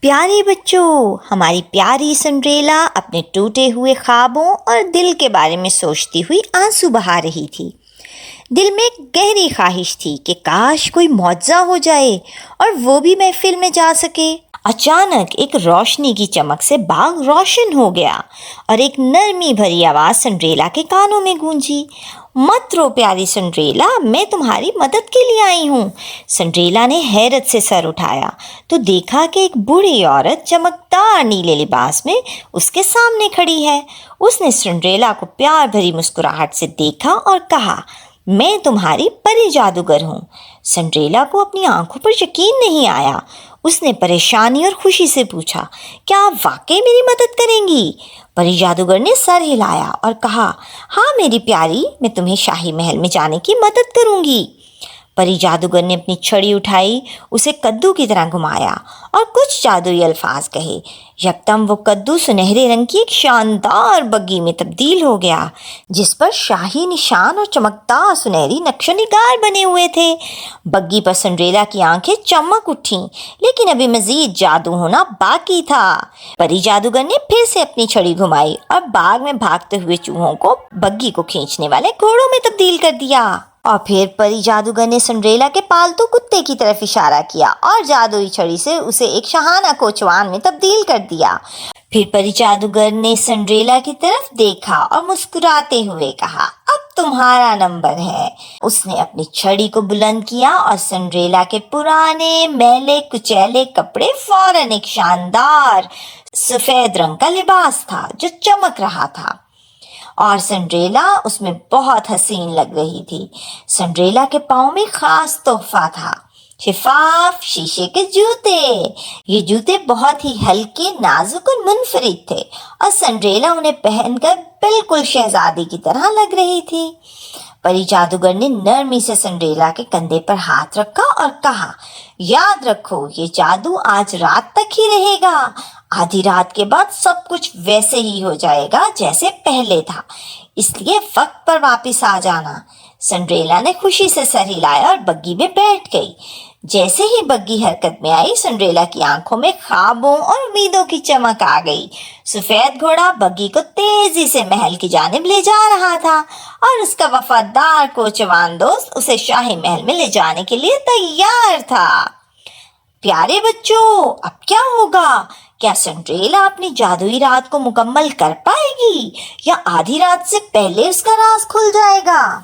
پیارے بچوں، ہماری پیاری سنڈریلا اپنے ٹوٹے ہوئے خوابوں اور دل کے بارے میں سوچتی ہوئی آنسو بہا رہی تھی۔ دل میں ایک گہری خواہش تھی کہ کاش کوئی معجزہ ہو جائے اور وہ بھی محفل میں جا سکے۔ اچانک ایک روشنی کی چمک سے باغ روشن ہو گیا اور ایک نرمی بھری آواز سنڈریلا کے کانوں میں گونجی۔ مت رو پیاری سنڈریلا، میں تمہاری مدد کے لیے آئی ہوں۔ سنڈریلا نے حیرت سے سر اٹھایا تو دیکھا کہ ایک بوڑھی عورت چمکدار نیلے لباس میں اس کے سامنے کھڑی ہے۔ اس نے سنڈریلا کو پیار بھری مسکراہٹ سے دیکھا اور کہا، میں تمہاری پری جادوگر ہوں۔ سنڈریلا کو اپنی آنکھوں پر یقین نہیں آیا۔ اس نے پریشانی اور خوشی سے پوچھا، کیا آپ واقعی میری مدد کریں گی؟ پری جادوگر نے سر ہلایا اور کہا، ہاں میری پیاری، میں تمہیں شاہی محل میں جانے کی مدد کروں گی۔ پری جادوگر نے اپنی چھڑی اٹھائی، اسے کدو کی طرح گھمایا اور کچھ جادوئی الفاظ کہے۔ یکدم وہ کدو سنہرے رنگ کی ایک شاندار بگھی میں تبدیل ہو گیا، جس پر شاہی نشان اور چمکدار سنہری نقش و نگار بنے ہوئے تھے۔ بگھی پر سنڈریلا کی آنکھیں چمک اٹھیں، لیکن ابھی مزید جادو ہونا باقی تھا۔ پری جادوگر نے پھر سے اپنی چھڑی گھمائی اور باغ میں بھاگتے ہوئے چوہوں کو بگھی کو کھینچنے والے گھوڑوں میں تبدیل کر دیا۔ اور پھر پری جادوگر نے سنڈریلا کے پالتو کتے کی طرف اشارہ کیا اور جادوئی چھڑی سے اسے ایک شاہانہ کوچوان میں تبدیل کر دیا۔ پھر پری جادوگر نے سنڈریلا کی طرف دیکھا اور مسکراتے ہوئے کہا، اب تمہارا نمبر ہے۔ اس نے اپنی چھڑی کو بلند کیا اور سنڈریلا کے پرانے میلے کچیلے کپڑے فوراً ایک شاندار سفید رنگ کا لباس تھا جو چمک رہا تھا، اور سنڈریلا اس میں بہت حسین لگ رہی تھی۔ سنڈریلا کے پاؤں میں خاص تحفہ تھا، شفاف شیشے کے جوتے۔ یہ جوتے بہت ہی ہلکے، نازک اور منفرد تھے، اور سنڈریلا انہیں پہن کر بالکل شہزادی کی طرح لگ رہی تھی۔ پری جادوگر نے نرمی سے سنڈریلا کے کندھے پر ہاتھ رکھا اور کہا، یاد رکھو یہ جادو آج رات تک ہی رہے گا۔ آدھی رات کے بعد سب کچھ ویسے ہی ہو جائے گا جیسے پہلے تھا، اس لیے وقت پر واپس آ جانا۔ سنڈریلا نے خوشی سے سر ہلایا اور بگھی میں بیٹھ گئی۔ جیسے ہی بگھی حرکت میں آئی، سنڈریلا کی آنکھوں میں خوابوں اور امیدوں کی چمک آ گئی۔ سفید گھوڑا بگھی کو تیزی سے محل کی جانب لے جا رہا تھا، اور اس کا وفادار کوچوان دوست اسے شاہی محل میں لے جانے کے لیے تیار تھا۔ پیارے بچوں، اب کیا ہوگا؟ کیا سنڈریلا اپنی جادوئی رات کو مکمل کر پائے گی، یا آدھی رات سے پہلے اس کا راز کھل جائے گا؟